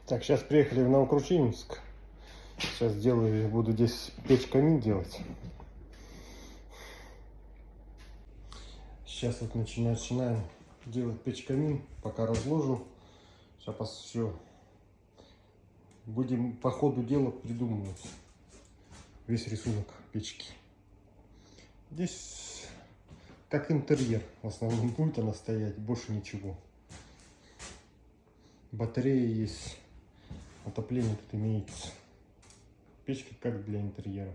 Так, сейчас приехали в Новокручинск. Сейчас буду здесь печь камин делать. Сейчас вот начинаем делать печь камин, пока разложу. Сейчас все будем по ходу дела придумывать весь рисунок печки. Здесь как интерьер в основном будет она стоять, больше ничего. Батарея есть, отопление тут имеется. Печка как для интерьера.